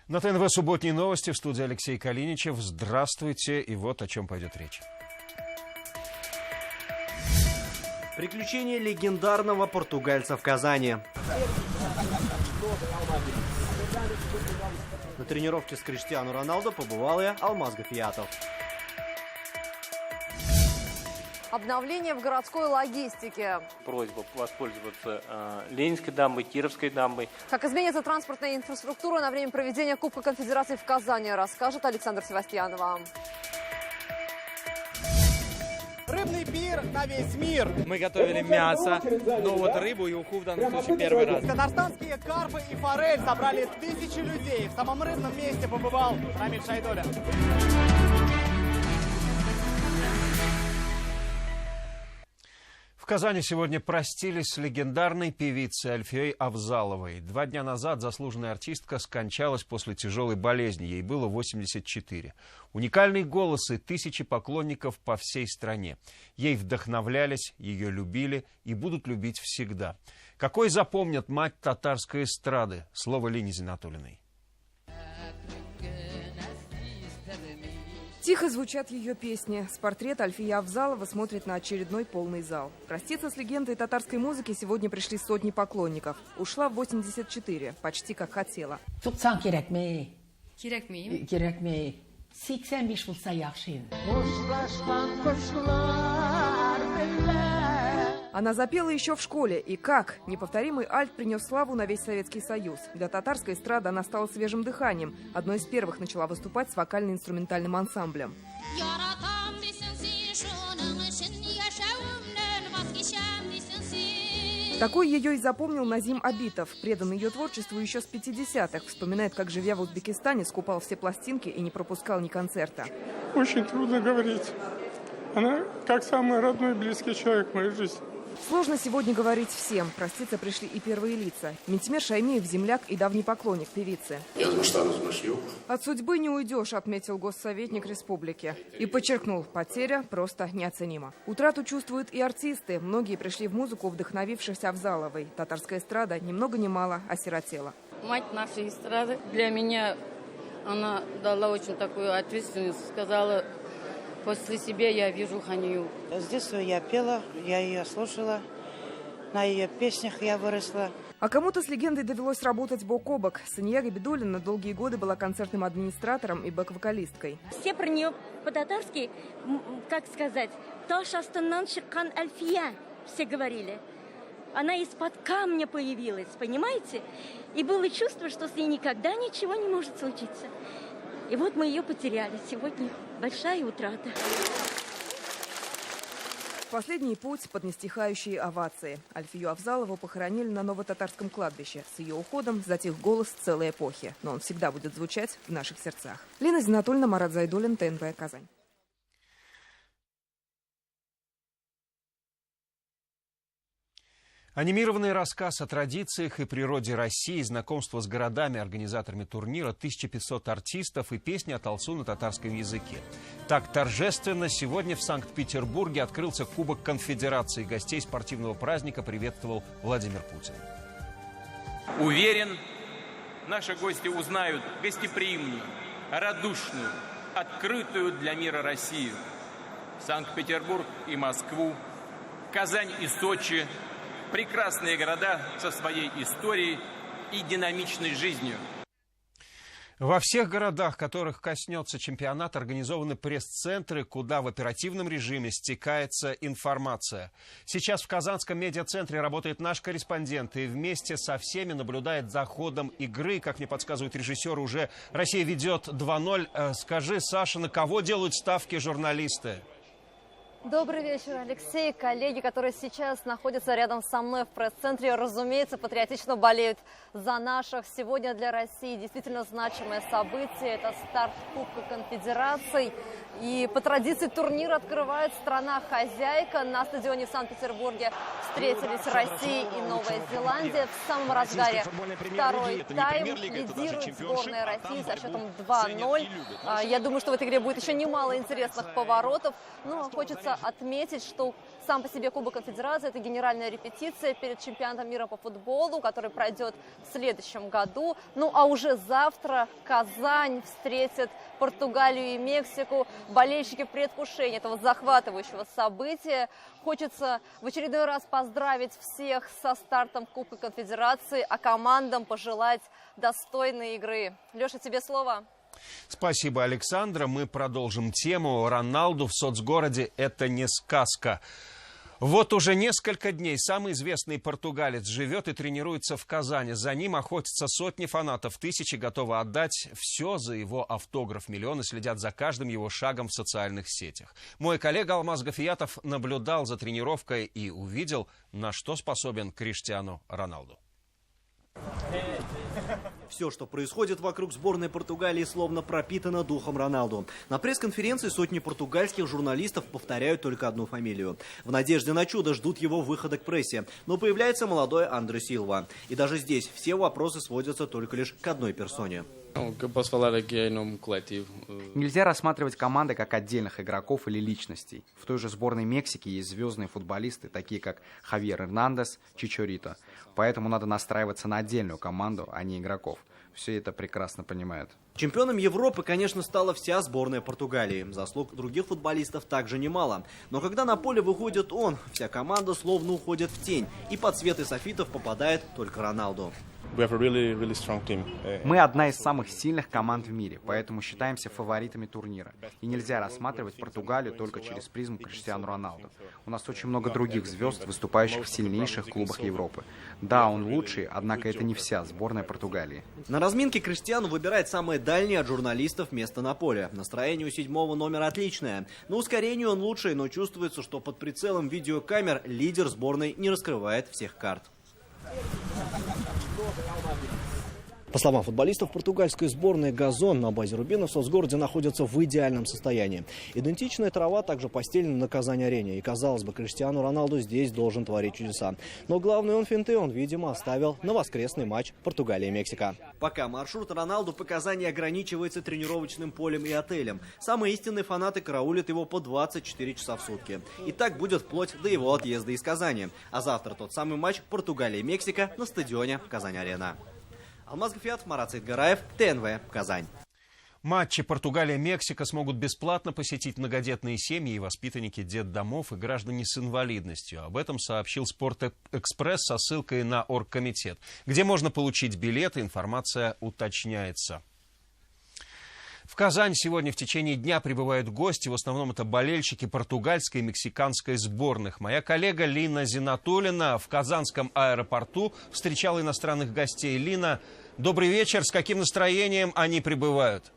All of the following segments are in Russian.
На ТНВ субботние новости, в студии Алексей Калиничев. Здравствуйте, и вот о чем пойдет речь. Приключения легендарного португальца в Казани. На тренировке с Криштиану Роналдо побывал и Алмаз Гафиятов. Обновление в городской логистике. Просьба воспользоваться Ленинской дамбой, Кировской дамбой. Как изменится транспортная инфраструктура на время проведения Кубка Конфедерации в Казани, расскажет Александр Севастьянова. Рыбный пир на весь мир. Мы готовили мясо, но вот рыбу и уху в данном случае первый раз. Татарстанские карпы и форель собрали тысячи людей. В самом рыбном месте побывал Рамиль Шайдоля. В Казани сегодня простились с легендарной певицей Альфией Авзаловой. 2 дня назад заслуженная артистка скончалась после тяжелой болезни. Ей было 84. Уникальный голос и тысячи поклонников по всей стране. Ей вдохновлялись, ее любили и будут любить всегда. Какой запомнят мать татарской эстрады? Слово Лине Зиннатуллиной. Тихо звучат ее песни. С портрета Альфия Авзалова смотрит на очередной полный зал. Проститься с легендой татарской музыки сегодня пришли сотни поклонников. Ушла в 84, почти как хотела. Она запела еще в школе. И как? Неповторимый альт принес славу на весь Советский Союз. Для татарской эстрады она стала свежим дыханием. Одной из первых начала выступать с вокально-инструментальным ансамблем. Такой ее и запомнил Назим Абитов. Преданный ее творчеству еще с 50-х. Вспоминает, как, живя в Узбекистане, скупал все пластинки и не пропускал ни концерта. Очень трудно говорить. Она как самый родной, близкий человек в моей жизни. Сложно сегодня говорить всем. Проститься пришли и первые лица. Ментимер Шаймиев – земляк и давний поклонник певицы. От судьбы не уйдешь, отметил госсоветник республики. И подчеркнул, потеря просто неоценима. Утрату чувствуют и артисты. Многие пришли в музыку, вдохновившись Авзаловой. Татарская эстрада ни много ни мало осиротела. Мать нашей эстрады для меня, она дала очень такую ответственность, сказала: после себя я вижу Ханию. С детства я пела, я ее слушала, на ее песнях я выросла. А кому-то с легендой довелось работать бок о бок. Сания Габидуллина долгие годы была концертным администратором и бэк-вокалисткой. Все про нее по-татарски, как сказать, «Таш астаннан шиккан Альфия», все говорили. Она из-под камня появилась, понимаете? И было чувство, что с ней никогда ничего не может случиться. И вот мы ее потеряли. Сегодня большая утрата. Последний путь под нестихающие овации. Альфию Авзалову похоронили на Новотатарском кладбище. С ее уходом затих голос целой эпохи. Но он всегда будет звучать в наших сердцах. Лина Зиннатуллина, Марат Зайдуллин, ТНВ, Казань. Анимированный рассказ о традициях и природе России, знакомство с городами, организаторами турнира, 1500 артистов и песни от Алсу на татарском языке. Так торжественно сегодня в Санкт-Петербурге открылся Кубок Конфедерации. Гостей спортивного праздника приветствовал Владимир Путин. Уверен, наши гости узнают гостеприимную, радушную, открытую для мира Россию. Санкт-Петербург и Москву, Казань и Сочи – прекрасные города со своей историей и динамичной жизнью. Во всех городах, которых коснется чемпионат, организованы пресс-центры, куда в оперативном режиме стекается информация. Сейчас в Казанском медиацентре работает наш корреспондент и вместе со всеми наблюдает за ходом игры. Как мне подсказывает режиссер, уже Россия ведет 2-0. Скажи, Саша, на кого делают ставки журналисты? Добрый вечер, Алексей. Коллеги, которые сейчас находятся рядом со мной в пресс-центре, разумеется, патриотично болеют за наших. Сегодня для России действительно значимое событие. Это старт Кубка Конфедераций. И по традиции турнир открывает страна-хозяйка. На стадионе в Санкт-Петербурге встретились Россия и Новая Зеландия. В самом разгаре второй тайм. Лидирует сборная России со счетом 2-0. Я думаю, что в этой игре будет еще немало интересных поворотов. Но хочется отметить, что сам по себе Кубок Конфедерации – это генеральная репетиция перед чемпионатом мира по футболу, который пройдет в следующем году. Ну а уже завтра Казань встретит Португалию и Мексику. Болельщики в предвкушении этого захватывающего события. Хочется в очередной раз поздравить всех со стартом Кубка Конфедерации, а командам пожелать достойной игры. Леша, тебе слово. Спасибо, Александра. Мы продолжим тему. Роналду в соцгороде – это не сказка. Вот уже несколько дней самый известный португалец живет и тренируется в Казани. За ним охотятся сотни фанатов, тысячи готовы отдать все за его автограф. Миллионы следят за каждым его шагом в социальных сетях. Мой коллега Алмаз Гафиятов наблюдал за тренировкой и увидел, на что способен Криштиану Роналду. Все, что происходит вокруг сборной Португалии, словно пропитано духом Роналду. На пресс-конференции сотни португальских журналистов повторяют только одну фамилию. В надежде на чудо ждут его выхода к прессе. Но появляется молодой Андре Силва. И даже здесь все вопросы сводятся только лишь к одной персоне. Нельзя рассматривать команды как отдельных игроков или личностей. В той же сборной Мексики есть звездные футболисты, такие как Хавьер Эрнандес, Чичорито. Поэтому надо настраиваться на отдельную команду, а не игроков. Все это прекрасно понимают. Чемпионом Европы, конечно, стала вся сборная Португалии. Заслуг других футболистов также немало. Но когда на поле выходит он, вся команда словно уходит в тень. И под свет софитов попадает только Роналду. Мы одна из самых сильных команд в мире, поэтому считаемся фаворитами турнира. И нельзя рассматривать Португалию только через призму Криштиану Роналду. У нас очень много других звезд, выступающих в сильнейших клубах Европы. Да, он лучший, однако это не вся сборная Португалии. На разминке Криштиану выбирает самое дальнее от журналистов место на поле. Настроение у седьмого номера отличное. На ускорении он лучший, но чувствуется, что под прицелом видеокамер лидер сборной не раскрывает всех карт. По словам футболистов португальской сборной, газон на базе Рубина в соцгороде находится в идеальном состоянии. Идентичная трава также постелена на Казань-арене. И, казалось бы, Криштиану Роналду здесь должен творить чудеса. Но главный финты он, видимо, оставил на воскресный матч Португалия-Мексика. Пока маршрут Роналду по Казани ограничивается тренировочным полем и отелем. Самые истинные фанаты караулят его по 24 часа в сутки. И так будет вплоть до его отъезда из Казани. А завтра тот самый матч Португалия-Мексика на стадионе Казань-арена. Алмаз Гафиятов, Марат Саидгараев, ТНВ, Казань. Матчи Португалия-Мексика смогут бесплатно посетить многодетные семьи и воспитанники детдомов и граждане с инвалидностью. Об этом сообщил Спортэкспресс со ссылкой на оргкомитет. Где можно получить билеты, информация уточняется. В Казань сегодня в течение дня прибывают гости. В основном это болельщики португальской и мексиканской сборных. Моя коллега Лина Зинатуллина в Казанском аэропорту встречала иностранных гостей. Лина, добрый вечер. С каким настроением они прибывают?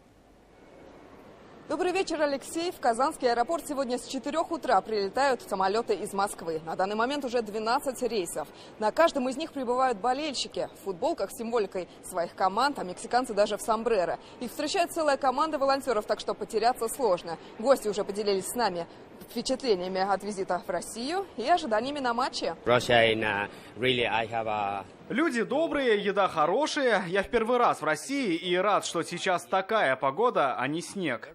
Добрый вечер, Алексей. В Казанский аэропорт сегодня с 4 утра прилетают самолеты из Москвы. На данный момент уже 12 рейсов. На каждом из них прибывают болельщики в футболках с символикой своих команд, а мексиканцы даже в сомбреро. Их встречает целая команда волонтеров, так что потеряться сложно. Гости уже поделились с нами впечатлениями от визита в Россию и ожиданиями на матче. Люди добрые, еда хорошая. Я в первый раз в России и рад, что сейчас такая погода, а не снег.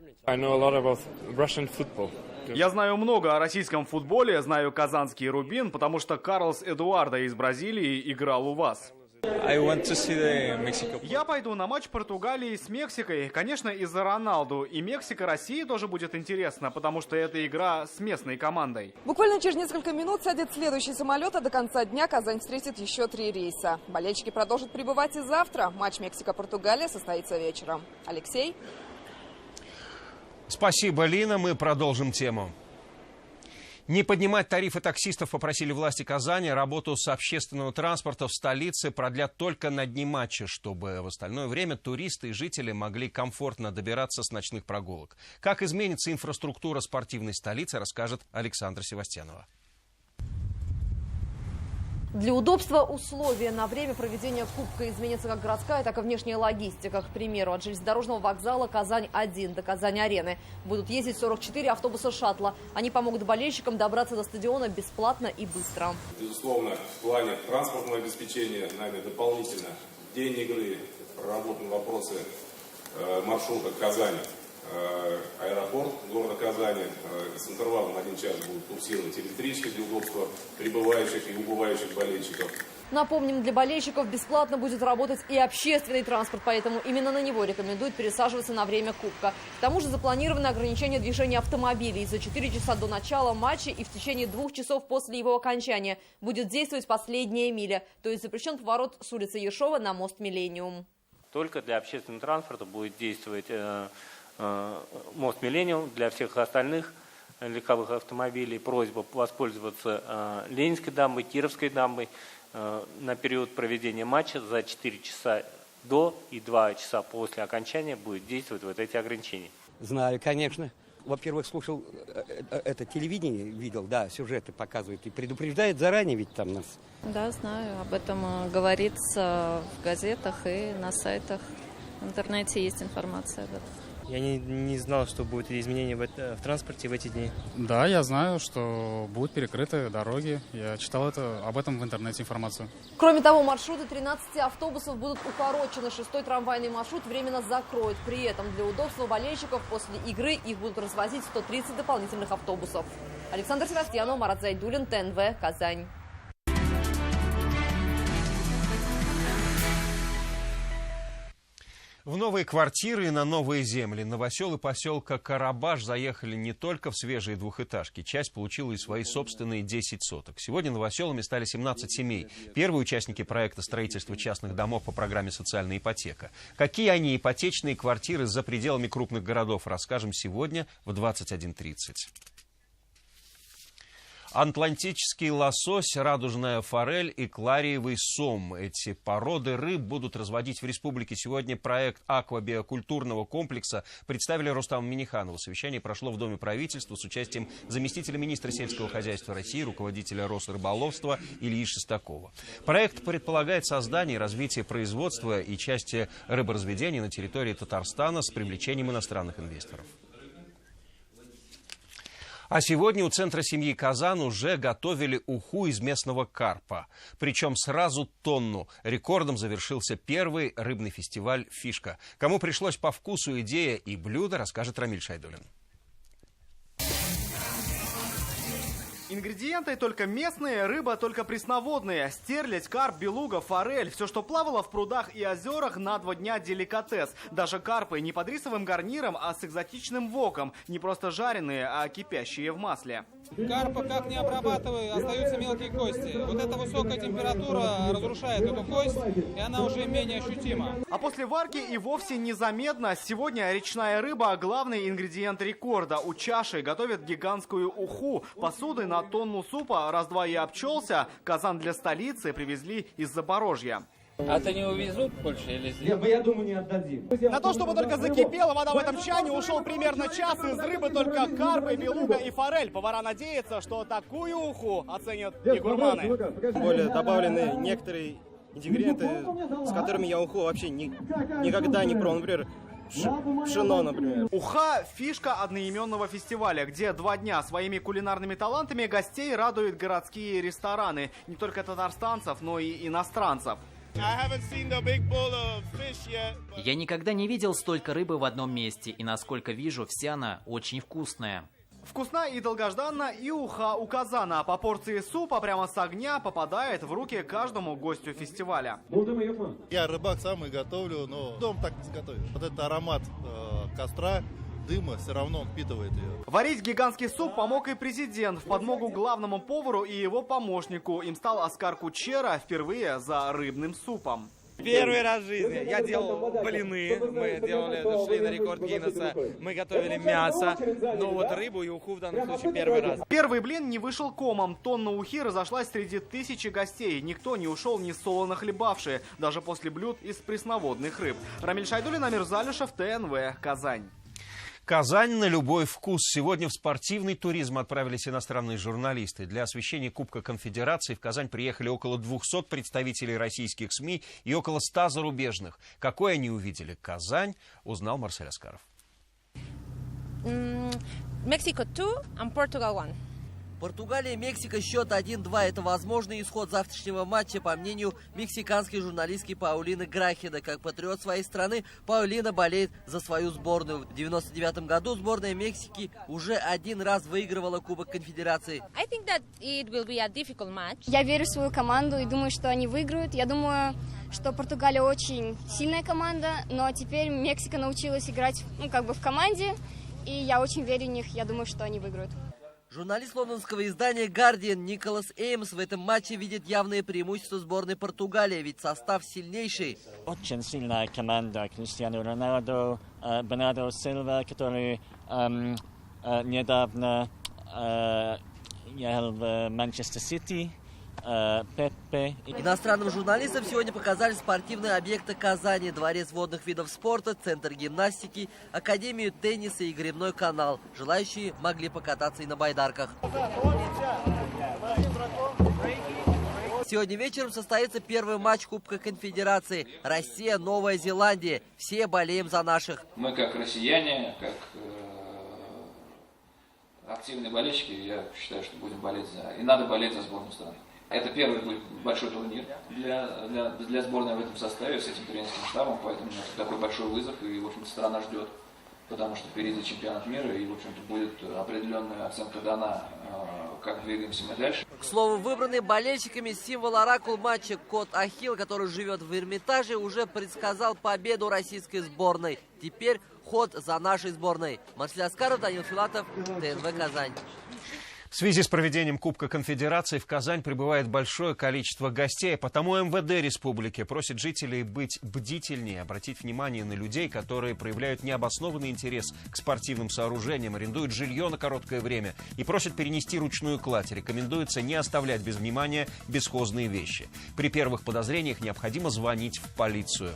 Я знаю много о российском футболе, знаю казанский Рубин, потому что Карлос Эдуардо из Бразилии играл у вас. Я пойду на матч Португалии с Мексикой, конечно, из-за Роналду. И Мексика-Россия тоже будет интересно, потому что это игра с местной командой. Буквально через несколько минут сядет следующий самолет, а до конца дня Казань встретит еще 3 рейса. Болельщики продолжат прибывать и завтра. Матч Мексика-Португалия состоится вечером. Алексей? Спасибо, Лина. Мы продолжим тему. Не поднимать тарифы таксистов попросили власти Казани. Работу с общественного транспорта в столице продлят только на дни матча, чтобы в остальное время туристы и жители могли комфортно добираться с ночных прогулок. Как изменится инфраструктура спортивной столицы, расскажет Александра Севастьянова. Для удобства условия на время проведения Кубка изменится как городская, так и внешняя логистика. К примеру, от железнодорожного вокзала Казань-1 до Казань-арены будут ездить 44 автобуса шаттла. Они помогут болельщикам добраться до стадиона бесплатно и быстро. Безусловно, в плане транспортного обеспечения нами дополнительно в день игры проработаны вопросы маршрута Казань. Аэропорт города Казани с интервалом 1 час будут курсировать электрички для удобства прибывающих и убывающих болельщиков. Напомним, для болельщиков бесплатно будет работать и общественный транспорт, поэтому именно на него рекомендуют пересаживаться на время Кубка. К тому же запланировано ограничение движения автомобилей. За 4 часа до начала матча и в течение 2 часов после его окончания будет действовать последняя миля, то есть запрещен поворот с улицы Ершова на мост Миллениум. Только для общественного транспорта будет действовать мост Миллениум. Для всех остальных легковых автомобилей просьба воспользоваться Ленинской дамбой, Кировской дамбой на период проведения матча. За 4 часа до и 2 часа после окончания будет действовать вот эти ограничения. Знаю, конечно. Во-первых, слушал это телевидение, видел, да, сюжеты показывают и предупреждает заранее ведь там нас. Да, знаю, об этом говорится в газетах и на сайтах. В интернете есть информация об этом. Я не знал, что будут изменения в транспорте в эти дни. Да, я знаю, что будут перекрыты дороги. Я читал об этом в интернете информацию. Кроме того, маршруты 13 автобусов будут укорочены. 6-й трамвайный маршрут временно закроют. При этом для удобства болельщиков после игры их будут развозить 130 дополнительных автобусов. Александр Севастьянов, Марат Зайдуллин, ТНВ, Казань. В новые квартиры и на новые земли новоселы поселка Карабаш заехали не только в свежие двухэтажки. Часть получила и свои собственные 10 соток. Сегодня новоселами стали 17 семей. Первые участники проекта строительства частных домов по программе «Социальная ипотека». Какие они ипотечные квартиры за пределами крупных городов, расскажем сегодня в 21:30. Атлантический лосось, радужная форель и клариевый сом. Эти породы рыб будут разводить в республике. Сегодня проект аквабиокультурного комплекса представили Рустаму Минниханову. Совещание прошло в Доме правительства с участием заместителя министра сельского хозяйства России, руководителя Росрыболовства Ильи Шестакова. Проект предполагает создание и развитие производства и части рыборазведения на территории Татарстана с привлечением иностранных инвесторов. А сегодня у Центра семьи Казан уже готовили уху из местного карпа. Причем сразу тонну. Рекордом завершился первый рыбный фестиваль «Фишка». Кому пришлось по вкусу идея и блюдо, расскажет Рамиль Шайдуллин. Ингредиенты только местные, рыба только пресноводные. Стерлядь, карп, белуга, форель. Все, что плавало в прудах и озерах, на 2 дня деликатес. Даже карпы не под рисовым гарниром, а с экзотичным воком. Не просто жареные, а кипящие в масле. Карпа как не обрабатывай, остаются мелкие кости. Вот эта высокая температура разрушает эту кость, и она уже менее ощутима. А после варки и вовсе незаметно. Сегодня речная рыба – главный ингредиент рекорда. У чаши готовят гигантскую уху. Посуды на тонну супа раз-два и обчелся. Казан для столицы привезли из Запорожья. А то не увезут больше или здесь? Я думаю, не отдадим. На то, чтобы только закипела вода в этом чане, ушел примерно час. Из рыбы только карпы, белуга и форель. Повара надеются, что такую уху оценят и гурманы. Более добавлены некоторые ингредиенты, с которыми я уху вообще никогда не пробовал. Например, пшено, например. Уха – фишка одноименного фестиваля, где 2 дня своими кулинарными талантами гостей радуют городские рестораны. Не только татарстанцев, но и иностранцев. Я никогда не видел столько рыбы в одном месте, и, насколько вижу, вся она очень вкусная. Вкусна и долгожданна и уха у Казана. По порции супа прямо с огня попадает в руки каждому гостю фестиваля. Я рыбак сам и готовлю, но дом так не сготовит. Вот этот аромат костра, дыма все равно он впитывает ее. Варить гигантский суп помог и президент. В подмогу главному повару и его помощнику. Им стал Оскар Кучера впервые за рыбным супом. Первый раз в жизни я делал блины, мы шли на рекорд Гиннесса, мы готовили мясо, но вот рыбу и уху в данном случае первый раз. Первый блин не вышел комом, тонна ухи разошлась среди 1000 гостей. Никто не ушел ни солоно хлебавшие, даже после блюд из пресноводных рыб. Рамиль Шайдуллин, Амир Залишев, ТНВ, Казань. Казань на любой вкус. Сегодня в спортивный туризм отправились иностранные журналисты. Для освещения Кубка Конфедерации в Казань приехали около 200 представителей российских СМИ и около 100 зарубежных. Какой они увидели Казань, узнал Марсель Аскаров. Mexico 2 and Portugal 1. Португалия, Мексика, счет 1-2. Это возможный исход завтрашнего матча, по мнению мексиканской журналистки Паулины Грахеда. Как патриот своей страны, Паулина болеет за свою сборную. В 1999 году сборная Мексики уже один раз выигрывала Кубок Конфедерации. Я верю в свою команду и думаю, что они выиграют. Я думаю, что Португалия очень сильная команда, но теперь Мексика научилась играть в команде, и я очень верю в них. Я думаю, что они выиграют. Журналист лондонского издания «Гардиан» Николас Эймс в этом матче видит явные преимущества сборной Португалии, ведь состав сильнейший. Очень сильная команда. Криштиану Роналду, Бернардо Силва, который недавно ехал в Манчестер Сити. Иностранным журналистам сегодня показали спортивные объекты Казани, дворец водных видов спорта, центр гимнастики, академию тенниса и гребной канал. Желающие могли покататься и на байдарках. Сегодня вечером состоится первый матч Кубка Конфедерации. Россия, Новая Зеландия. Все болеем за наших. Мы как россияне, как активные болельщики, я считаю, что будем болеть за... И надо болеть за сборную страны. Это первый будет большой турнир для сборной в этом составе, с этим тренерским штабом, поэтому это такой большой вызов, и, в общем-то, страна ждет, потому что впереди чемпионат мира, и, в общем-то, будет определенная оценка дана, как двигаемся мы дальше. К слову, выбранный болельщиками символ оракул матча кот Ахилл, который живет в Эрмитаже, уже предсказал победу российской сборной. Теперь ход за нашей сборной. Марсель Аскаров, Данил Филатов, ТНВ Казань. В связи с проведением Кубка Конфедерации в Казань прибывает большое количество гостей, потому МВД республики просит жителей быть бдительнее, обратить внимание на людей, которые проявляют необоснованный интерес к спортивным сооружениям, арендуют жилье на короткое время и просят перенести ручную кладь. Рекомендуется не оставлять без внимания бесхозные вещи. При первых подозрениях необходимо звонить в полицию.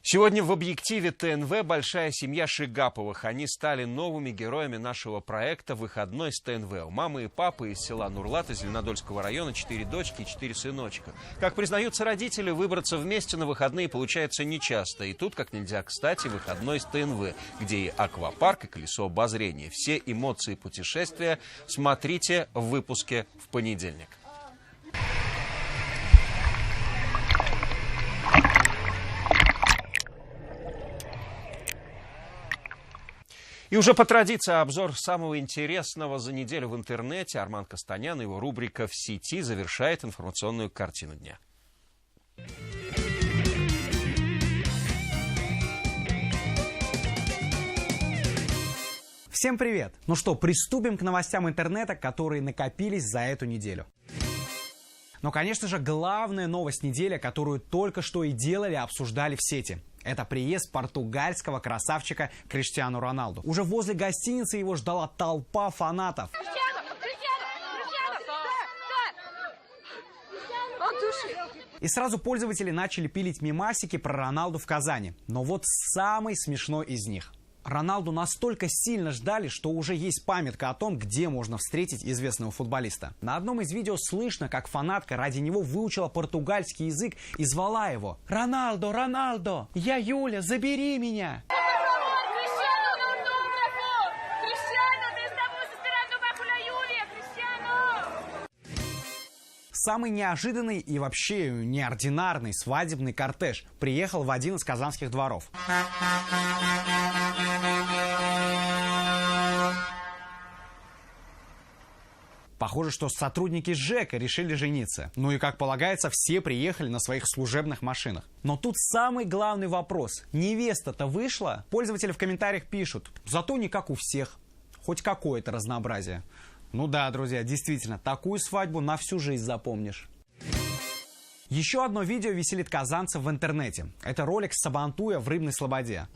Сегодня в объективе ТНВ большая семья Шигаповых. Они стали новыми героями нашего проекта «Выходной с ТНВ». У мамы и папы из села Нурлат, из Зеленодольского района, 4 дочки и 4 сыночка. Как признаются родители, выбраться вместе на выходные получается нечасто. И тут, как нельзя кстати, «Выходной с ТНВ», где и аквапарк, и колесо обозрения. Все эмоции путешествия смотрите в выпуске в понедельник. И уже по традиции обзор самого интересного за неделю в интернете. Арман Костанян и его рубрика «В сети» завершает информационную картину дня. Всем привет! Ну что, приступим к новостям интернета, которые накопились за эту неделю. Но, конечно же, главная новость недели, которую только что и делали, обсуждали в сети. Это приезд португальского красавчика Криштиану Роналду. Уже возле гостиницы его ждала толпа фанатов. И сразу пользователи начали пилить мемасики про Роналду в Казани. Но вот самый смешной из них. Роналду настолько сильно ждали, что уже есть памятка о том, где можно встретить известного футболиста. На одном из видео слышно, как фанатка ради него выучила португальский язык и звала его: «Роналдо, Роналдо, я Юля, забери меня!» Самый неожиданный и вообще неординарный свадебный кортеж приехал в один из казанских дворов. Похоже, что сотрудники ЖЭКа решили жениться. Ну и, как полагается, все приехали на своих служебных машинах. Но тут самый главный вопрос. Невеста-то вышла? Пользователи в комментариях пишут: зато не как у всех. Хоть какое-то разнообразие. Ну да, друзья, действительно, такую свадьбу на всю жизнь запомнишь. Еще одно видео веселит казанцев в интернете. Это ролик с Сабантуя в Рыбной Слободе.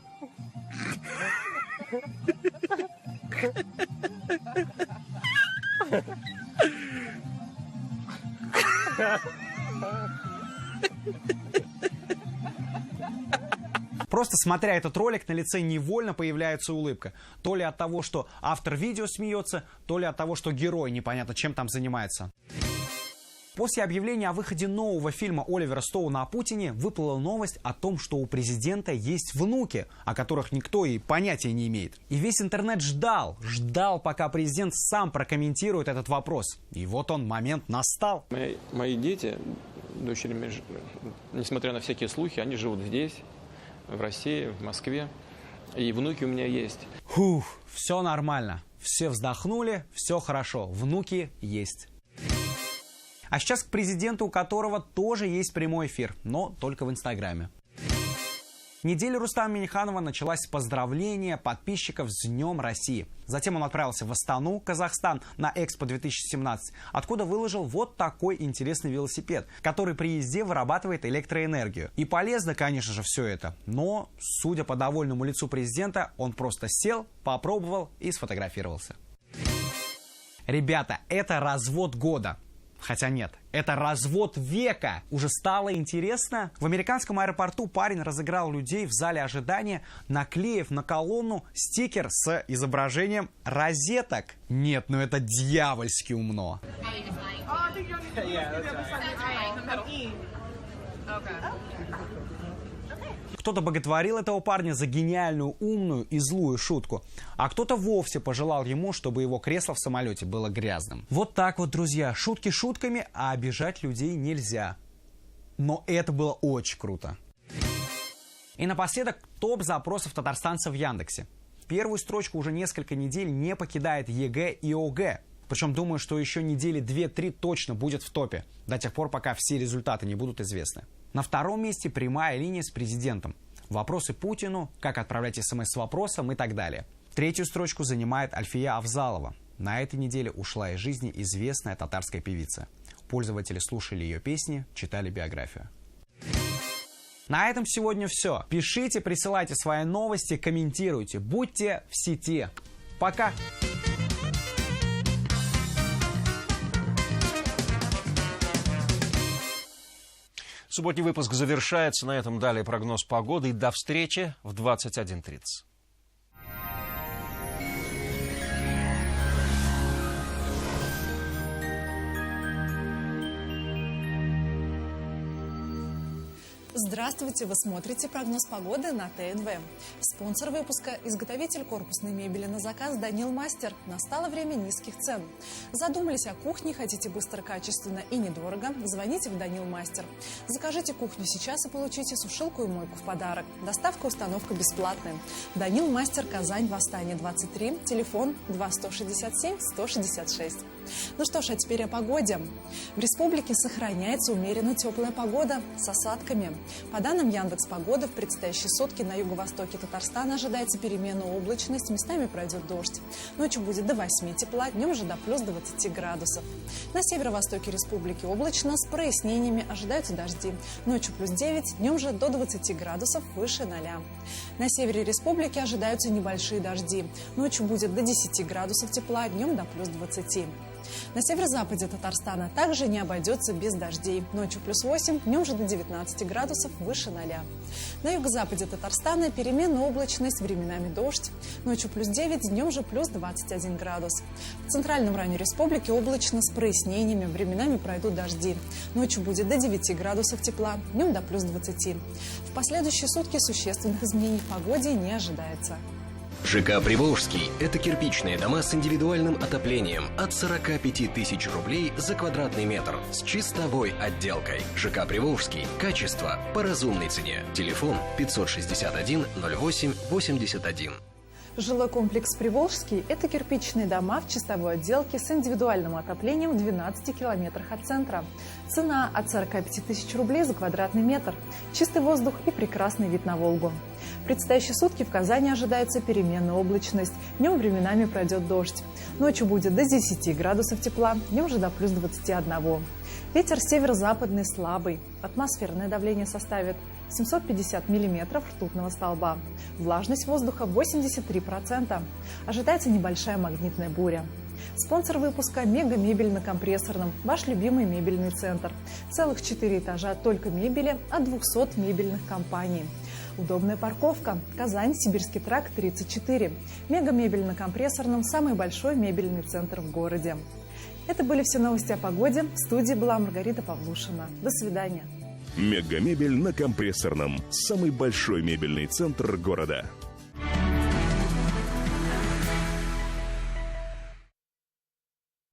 Просто смотря этот ролик, на лице невольно появляется улыбка. То ли от того, что автор видео смеется, то ли от того, что герой непонятно чем там занимается. После объявления о выходе нового фильма Оливера Стоуна о Путине выплыла новость о том, что у президента есть внуки, о которых никто и понятия не имеет. И весь интернет ждал, пока президент сам прокомментирует этот вопрос. И вот он, момент настал. Мои дети, дочери, несмотря на всякие слухи, они живут здесь, в России, в Москве. И внуки у меня есть. Фух, все нормально. Все вздохнули, все хорошо. Внуки есть. А сейчас к президенту, у которого тоже есть прямой эфир, но только в Инстаграме. Неделя Рустама Минниханова началась с поздравления подписчиков с Днем России. Затем он отправился в Астану, Казахстан, на Экспо 2017, откуда выложил вот такой интересный велосипед, который при езде вырабатывает электроэнергию. И полезно, конечно же, все это, но, судя по довольному лицу президента, он просто сел, попробовал и сфотографировался. Ребята, это развод года. Хотя нет, это развод века. Уже стало интересно? В американском аэропорту парень разыграл людей в зале ожидания, наклеив на колонну стикер с изображением розеток. Нет, ну это дьявольски умно. Кто-то боготворил этого парня за гениальную, умную и злую шутку, а кто-то вовсе пожелал ему, чтобы его кресло в самолете было грязным. Вот так вот, друзья, шутки шутками, а обижать людей нельзя. Но это было очень круто. И напоследок топ запросов татарстанцев в Яндексе. Первую строчку уже несколько недель не покидает ЕГЭ и ОГЭ. Причем думаю, что еще недели 2-3 точно будет в топе, до тех пор, пока все результаты не будут известны. На втором месте прямая линия с президентом. Вопросы Путину, как отправлять СМС с вопросом и так далее. Третью строчку занимает Альфия Авзалова. На этой неделе ушла из жизни известная татарская певица. Пользователи слушали ее песни, читали биографию. На этом сегодня все. Пишите, присылайте свои новости, комментируйте. Будьте в сети. Пока! Субботний выпуск завершается. На этом далее прогноз погоды. И до встречи в 21:30. Здравствуйте! Вы смотрите прогноз погоды на ТНВ. Спонсор выпуска – изготовитель корпусной мебели на заказ «Данил Мастер». Настало время низких цен. Задумались о кухне, хотите быстро, качественно и недорого? Звоните в «Данил Мастер». Закажите кухню сейчас и получите сушилку и мойку в подарок. Доставка, установка бесплатная. «Данил Мастер», Казань, Восстание 23, телефон 2-167-166. Ну что ж, а теперь о погоде. В республике сохраняется умеренно теплая погода с осадками. По данным Яндекс.Погоды, в предстоящие сутки на юго-востоке Татарстана ожидается переменная облачность, местами пройдет дождь. Ночью будет до 8 тепла, днем же до плюс 20 градусов. На северо-востоке республики облачно, с прояснениями ожидаются дожди. Ночью плюс 9, днем же до 20 градусов, выше 0. На севере республики ожидаются небольшие дожди. Ночью будет до 10 градусов тепла, днем до плюс 20. На северо-западе Татарстана также не обойдется без дождей. Ночью плюс 8, днем же до 19 градусов, выше 0. На юго-западе Татарстана переменная облачность, временами дождь. Ночью плюс 9, днем же плюс 21 градус. В центральном районе республики облачно с прояснениями, временами пройдут дожди. Ночью будет до 9 градусов тепла, днем до плюс 20. В последующие сутки существенных изменений в погоде не ожидается. ЖК «Приволжский» – это кирпичные дома с индивидуальным отоплением от 45 тысяч рублей за квадратный метр с чистовой отделкой. ЖК «Приволжский» – качество по разумной цене. Телефон 561 08 81. Жилой комплекс «Приволжский» – это кирпичные дома в чистовой отделке с индивидуальным отоплением в 12 километрах от центра. Цена от 45 тысяч рублей за квадратный метр. Чистый воздух и прекрасный вид на Волгу. В предстоящие сутки в Казани ожидается переменная облачность. Днем временами пройдет дождь. Ночью будет до 10 градусов тепла, днем же до плюс 21. Ветер северо-западный слабый. Атмосферное давление составит 750 миллиметров ртутного столба. Влажность воздуха 83%. Ожидается небольшая магнитная буря. Спонсор выпуска «Мега-мебель на Компрессорном», ваш любимый мебельный центр. Целых 4 этажа только мебели от 200 мебельных компаний. Удобная парковка. Казань, Сибирский тракт, 34. «Мега-мебель на Компрессорном» – самый большой мебельный центр в городе. Это были все новости о погоде. В студии была Маргарита Павлушина. До свидания. «Мега-мебель на Компрессорном» – самый большой мебельный центр города.